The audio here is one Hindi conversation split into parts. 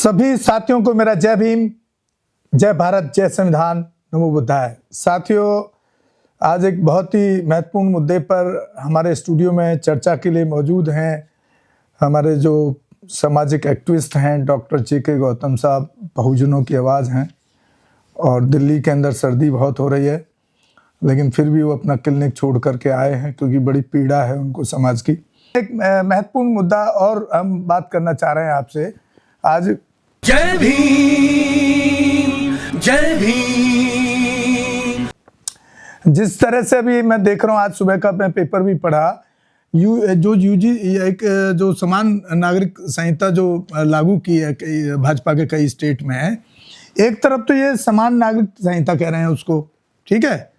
सभी साथियों को मेरा जय भीम, जय भारत, जय संविधान, नमो बुद्धाय। साथियों, आज एक बहुत ही महत्वपूर्ण मुद्दे पर हमारे स्टूडियो में चर्चा के लिए मौजूद हैं हमारे जो सामाजिक एक्टिविस्ट हैं डॉक्टर जे.के. गौतम साहब। बहुजनों की आवाज़ हैं और दिल्ली के अंदर सर्दी बहुत हो रही है, लेकिन फिर भी वो अपना क्लिनिक छोड़ करके आए हैं क्योंकि बड़ी पीड़ा है उनको समाज की। एक महत्वपूर्ण मुद्दा और हम बात करना चाह रहे हैं आपसे आज। जय भीम, जय भीम। जिस तरह से अभी मैं देख रहा हूँ, आज सुबह का मैं पेपर भी पढ़ा, जो समान नागरिक संहिता जो लागू की है भाजपा के कई स्टेट में, एक तरफ तो ये समान नागरिक संहिता कह रहे हैं उसको, ठीक है,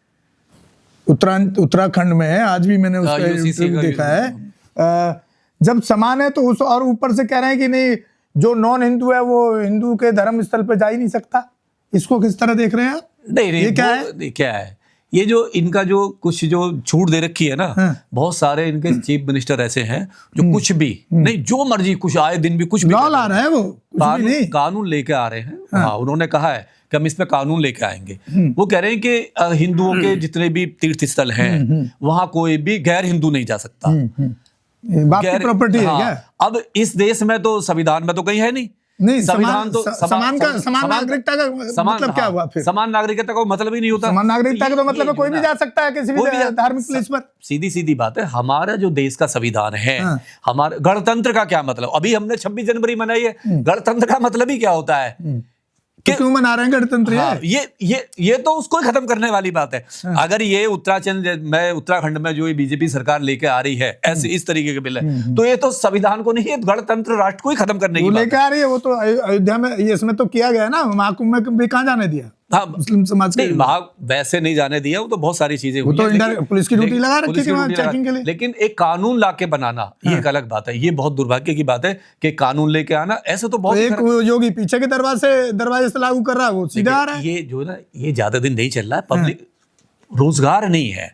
उत्तराखंड में है, आज भी मैंने उसका इंटरव्यू देखा है। जब समान है तो उस और ऊपर से कह रहे हैं कि नहीं, जो नॉन हिंदू है वो हिंदू के धर्म स्थल पर जा ही नहीं सकता। इसको किस तरह देख रहे हैं आप? नहीं, ये क्या है ये जो इनका जो कुछ जो छूट दे रखी है ना, बहुत सारे इनके चीफ मिनिस्टर ऐसे हैं जो कुछ भी नहीं, जो मर्जी कुछ आए दिन भी कुछ भी ला रहा है, वो कानून लेके आ रहे हैं। हाँ, उन्होंने कहा है कि हम इस पे कानून लेके आएंगे। वो कह रहे हैं कि हिंदुओं के जितने भी तीर्थ स्थल हैं वहां कोई भी गैर हिंदू नहीं जा सकता। बाप की प्रॉपर्टी है क्या? अब इस देश में तो संविधान में तो कहीं है नहीं संविधान तो समान नागरिकता का मतलब क्या हुआ फिर? समान नागरिकता का मतलब ही नहीं होता। समान नागरिकता का तो मतलब है कोई भी जा सकता है किसी भी धार्मिक प्लेस पर। सीधी बात है। हमारा जो देश का संविधान है, हमारे गणतंत्र का क्या मतलब? अभी हमने 26 जनवरी मनाई है, गणतंत्र का मतलब ही क्या होता है? क्यों मना रहे हैं गणतंत्र? ये तो उसको ही खत्म करने वाली बात है। अगर ये उत्तराखंड में जो ये बीजेपी सरकार लेके आ रही है ऐसे इस तरीके के बिल है, तो ये तो संविधान को नहीं, गणतंत्र राष्ट्र को ही खत्म करने की लेके आ रही है। वो तो अयोध्या में इसमें तो किया गया ना, महाकुंभ में भी कहाँ जाने दिया? हाँ, मुस्लिम समाज के वैसे नहीं जाने दिया। वो तो बहुत सारी चीजें हुई हैं, पुलिस की ड्यूटी लगा रखी थी वहाँ चेकिंग के लिए। लेकिन एक कानून लाके बनाना ये एक अलग बात है। ये बहुत दुर्भाग्य की बात है कि कानून लेके आना ऐसे तो बहुत एक योगी पीछे के दरवाजे से लागू कर रहा है, वो सीधा आ रहा है। ये जो ना, ये ज्यादा दिन नहीं चल रहा है। पब्लिक रोजगार नहीं है,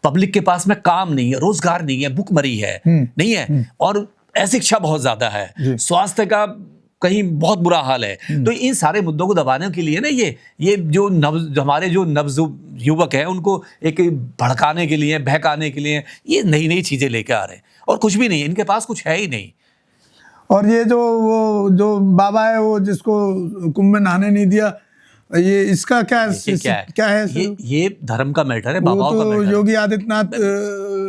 पब्लिक के पास में काम नहीं है, रोजगार नहीं है, भुखमरी है नहीं है, और अशिक्षा बहुत ज्यादा है, स्वास्थ्य का कहीं बहुत बुरा हाल है। तो इन सारे मुद्दों को दबाने के लिए ना ये जो हमारे जो नव युवक हैं उनको एक भड़काने के लिए, बहकाने के लिए ये नई नई चीजें लेके आ रहे हैं, और कुछ भी नहीं है इनके पास, कुछ है ही नहीं। और ये जो बाबा है वो जिसको कुंभ में नहाने नहीं दिया, ये इसका क्या है? ये धर्म का मैटर है, बाबाओं का मैटर। योगी आदित्यनाथ,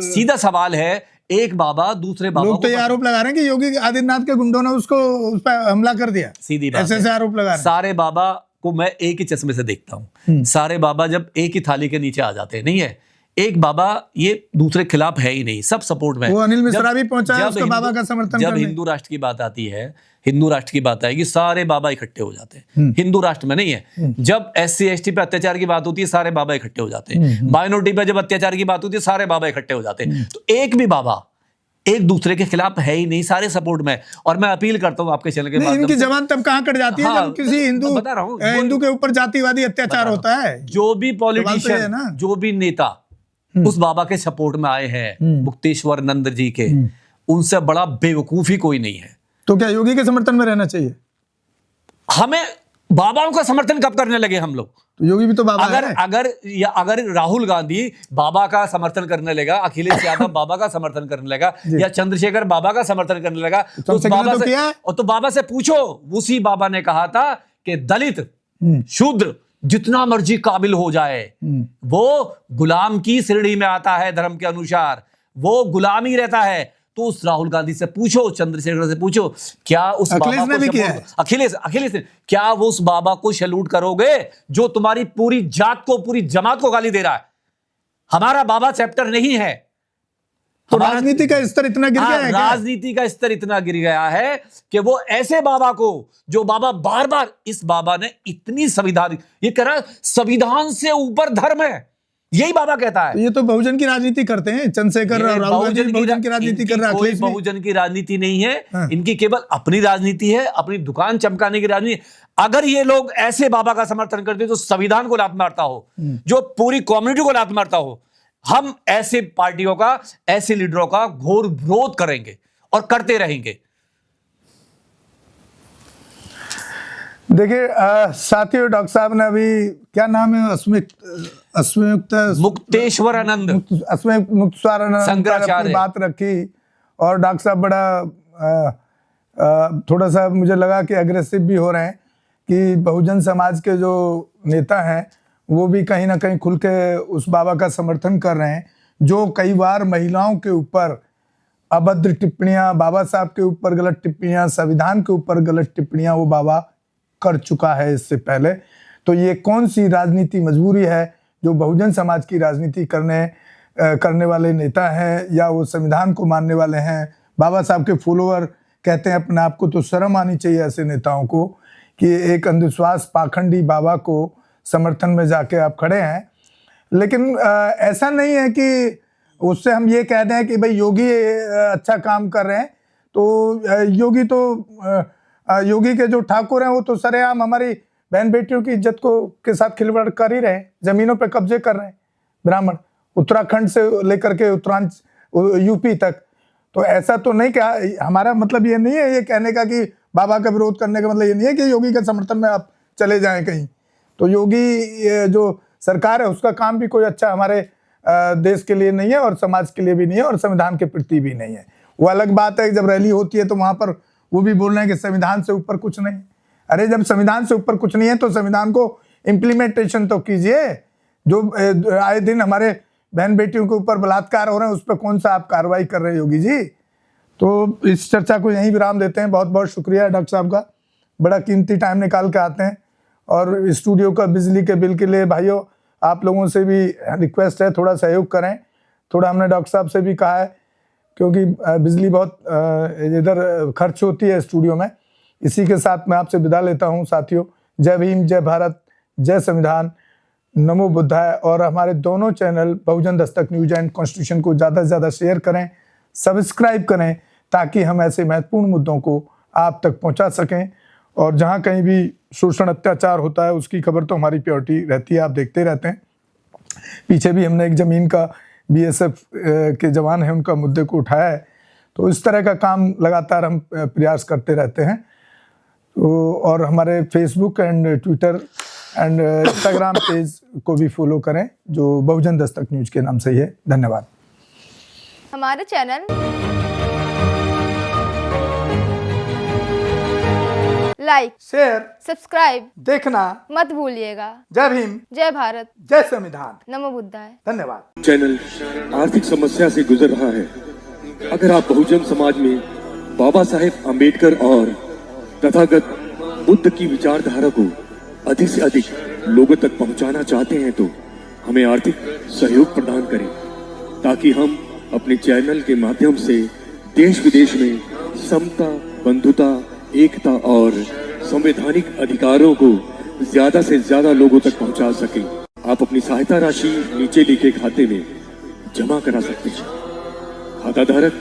सीधा सवाल है, एक बाबा दूसरे बाबा लोग तो ये आरोप लगा रहे हैं कि योगी आदित्यनाथ के गुंडों ने उस पर हमला कर दिया। सीधी बात ऐसे आरोप लगा रहे हैं। सारे बाबा को मैं एक ही चश्मे से देखता हूँ। सारे बाबा जब एक ही थाली के नीचे आ जाते हैं, नहीं है एक बाबा ये दूसरे खिलाफ है ही नहीं, सब सपोर्ट में। वो अनिल मिश्रा भी पहुंचा है उसका बाबा का समर्थन जब हिंदू राष्ट्र की बात आती है, हिंदू राष्ट्र की बात आएगी, सारे बाबा इकट्ठे हो जाते हैं। हिंदू राष्ट्र में नहीं है। जब SC ST पे अत्याचार की बात होती है, सारे बाबा इकट्ठे हो जाते हैं। माइनॉरिटी पे जब अत्याचार की बात होती है, सारे बाबा इकट्ठे हो जाते हैं। तो एक भी बाबा एक दूसरे के खिलाफ है ही नहीं, सारे सपोर्ट में। और मैं अपील करता हूं आपके चैनल के माध्यम से, इनकी जबान तब कहां कट जाती है जब किसी हिंदू के ऊपर जातिवादी अत्याचार होता है। जो भी पॉलिटिशियन, जो भी नेता उस बाबा के सपोर्ट में आए हैं, मुक्तेश्वर नंद जी के, उनसे बड़ा बेवकूफ ही कोई नहीं है। तो क्या योगी के समर्थन में रहना चाहिए? हमें बाबाओं का समर्थन कब करने लगे हम लोग? तो योगी भी तो बाबा है। अगर राहुल गांधी बाबा का समर्थन करने लगा, अखिलेश यादव बाबा का समर्थन करने लगा, या चंद्रशेखर बाबा का समर्थन करने लगा, तो बाबा से पूछो। उसी बाबा ने कहा था कि दलित शूद्र जितना मर्जी काबिल हो जाए, वो गुलाम की श्रेणी में आता है धर्म के अनुसार, वो गुलाम ही रहता है। तो उस राहुल गांधी से पूछो, चंद्रशेखर से पूछो, क्या उस बाबा को अखिलेश ने क्या वो उस बाबा को सैल्यूट करोगे जो तुम्हारी पूरी जात को, पूरी जमात को गाली दे रहा है? हमारा बाबा चैप्टर नहीं है। तो राजनीति का स्तर इतना गिर गया है? राजनीति का स्तर इतना गिर गया है कि वो ऐसे बाबा को, जो बाबा बार बार, इस बाबा ने इतनी संविधान, ये कह रहा संविधान से ऊपर धर्म है, यही बाबा कहता है। ये तो बहुजन की राजनीति करते हैं, चंद्रशेखर और राहुल गांधी बहुजन की राजनीति कर रहा है। कोई बहुजन की राजनीति नहीं है, इनकी केवल अपनी राजनीति है, अपनी दुकान चमकाने की राजनीति। अगर ये लोग ऐसे बाबा का समर्थन करते जो संविधान को लात मारता हो, जो पूरी कम्युनिटी को लात मारता हो, हम ऐसे पार्टियों का, ऐसे लीडरों का घोर विरोध करेंगे और करते रहेंगे। देखिए साथियों, डॉक्टर साहब ने अभी क्या नाम है, मुक्तेश्वरानंद मुक्तेश्वरानंद अपनी बात रखी, और डॉक्टर साहब बड़ा थोड़ा सा मुझे लगा कि अग्रेसिव भी हो रहे हैं कि बहुजन समाज के जो नेता हैं वो भी कहीं ना कहीं खुल के उस बाबा का समर्थन कर रहे हैं, जो कई बार महिलाओं के ऊपर अभद्र टिप्पणियां, बाबा साहब के ऊपर गलत टिप्पणियां, संविधान के ऊपर गलत टिप्पणियां वो बाबा कर चुका है इससे पहले। तो ये कौन सी राजनीति मजबूरी है जो बहुजन समाज की राजनीति करने वाले नेता हैं या वो संविधान को मानने वाले हैं, बाबा साहब के फॉलोअर कहते हैं अपने आप को, तो शर्म आनी चाहिए ऐसे नेताओं को कि एक अंधविश्वास पाखंडी बाबा को समर्थन में जाके आप खड़े हैं। लेकिन ऐसा नहीं है कि उससे हम ये कह दें कि भाई योगी अच्छा काम कर रहे हैं, तो योगी के जो ठाकुर हैं वो तो सरेआम हमारी बहन बेटियों की इज्जत के साथ खिलवाड़ कर ही रहे हैं, जमीनों पे कब्जे कर रहे हैं ब्राह्मण, उत्तराखंड से लेकर के उत्तरांचल यूपी तक। तो ऐसा तो नहीं, क्या हमारा मतलब ये नहीं है ये कहने का कि बाबा का विरोध करने का मतलब ये नहीं है कि योगी के समर्थन में आप चले जाएं कहीं। तो योगी जो सरकार है उसका काम भी कोई अच्छा हमारे देश के लिए नहीं है और समाज के लिए भी नहीं है और संविधान के प्रति भी नहीं है। वो अलग बात है, जब रैली होती है तो वहां पर वो भी बोल रहे हैं कि संविधान से ऊपर कुछ नहीं। अरे जब संविधान से ऊपर कुछ नहीं है तो संविधान को इम्प्लीमेंटेशन तो कीजिए। जो आए दिन हमारे बहन बेटियों के ऊपर बलात्कार हो रहे हैं उस पर कौन सा आप कार्रवाई कर रहे हैं योगी जी। तो इस चर्चा को यहीं विराम देते हैं। बहुत बहुत शुक्रिया डॉक्टर साहब का, बड़ा कीमती टाइम निकाल के आते हैं। और स्टूडियो का बिजली के बिल के लिए भाइयों आप लोगों से भी रिक्वेस्ट है, थोड़ा सहयोग करें। थोड़ा हमने डॉक्टर साहब से भी कहा है क्योंकि बिजली बहुत इधर खर्च होती है स्टूडियो में। इसी के साथ मैं आपसे विदा लेता हूं साथियों। जय भीम, जय भारत, जय संविधान, नमो बुद्धाय। और हमारे दोनों channel Bahujan Dastak news and constitution को ज़्यादा से ज़्यादा शेयर करें, सब्सक्राइब करें, ताकि हम ऐसे महत्वपूर्ण मुद्दों को आप तक पहुंचा सकें। और जहां कहीं भी शोषण अत्याचार होता है उसकी खबर तो हमारी प्रायोरिटी रहती है, आप देखते रहते हैं। पीछे भी हमने एक ज़मीन का बीएसएफ के जवान हैं उनका मुद्दे को उठाया है। तो इस तरह का काम लगातार हम प्रयास करते रहते हैं। तो और हमारे Facebook and Twitter and Instagram page को भी फॉलो करें जो बहुजन दस्तक न्यूज के नाम से ही है। धन्यवाद। हमारे चैनल लाइक, शेयर, सब्सक्राइब देखना मत भूलिएगा। जय भीम, जय भारत, जय संविधान, नमो बुद्धाय। धन्यवाद। चैनल आर्थिक समस्या से गुजर रहा है। अगर आप बहुजन समाज में बाबा साहेब आम्बेडकर और तथागत बुद्ध की विचारधारा को अधिक से अधिक लोगों तक पहुंचाना चाहते हैं तो हमें आर्थिक सहयोग प्रदान करें, ताकि हम अपने चैनल के माध्यम से देश विदेश में समता, बंधुता, एकता और संवैधानिक अधिकारों को ज्यादा से ज्यादा लोगों तक पहुंचा सकें। आप अपनी सहायता राशि नीचे लिखे खाते में जमा करा सकते हैं। खाता धारक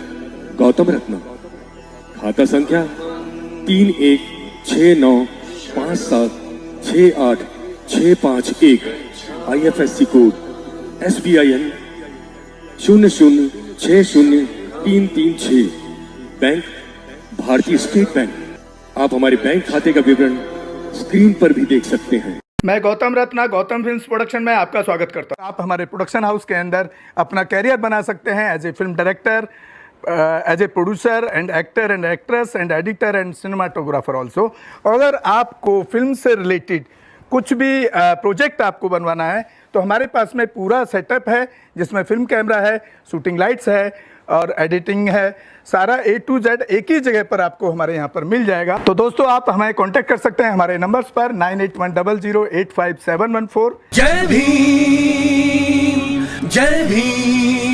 गौतम रत्ना, खाता संख्या 316957686551, IFSC कोड SBIN 0060336, बैंक भारतीय स्टेट बैंक। आप हमारे बैंक खाते का विवरण स्क्रीन पर भी देख सकते हैं। मैं गौतम रत्ना गौतम फिल्म्स प्रोडक्शन में आपका स्वागत करता हूं। आप हमारे प्रोडक्शन हाउस के अंदर अपना कैरियर बना सकते हैं as a film director, as a producer and actor and actress and editor and cinematographer also. अगर आपको फिल्म से रिलेटेड कुछ भी प्रोजेक्ट आपको बनवाना है तो हमारे पास में पूरा सेटअप है, जिसमें फिल्म कैमरा है, शूटिंग लाइट्स है और एडिटिंग है। सारा A to Z एक ही जगह पर आपको हमारे यहाँ पर मिल जाएगा। तो दोस्तों आप हमें कांटेक्ट कर सकते हैं हमारे नंबर्स पर 9810085714। जय भीम, जय भीम।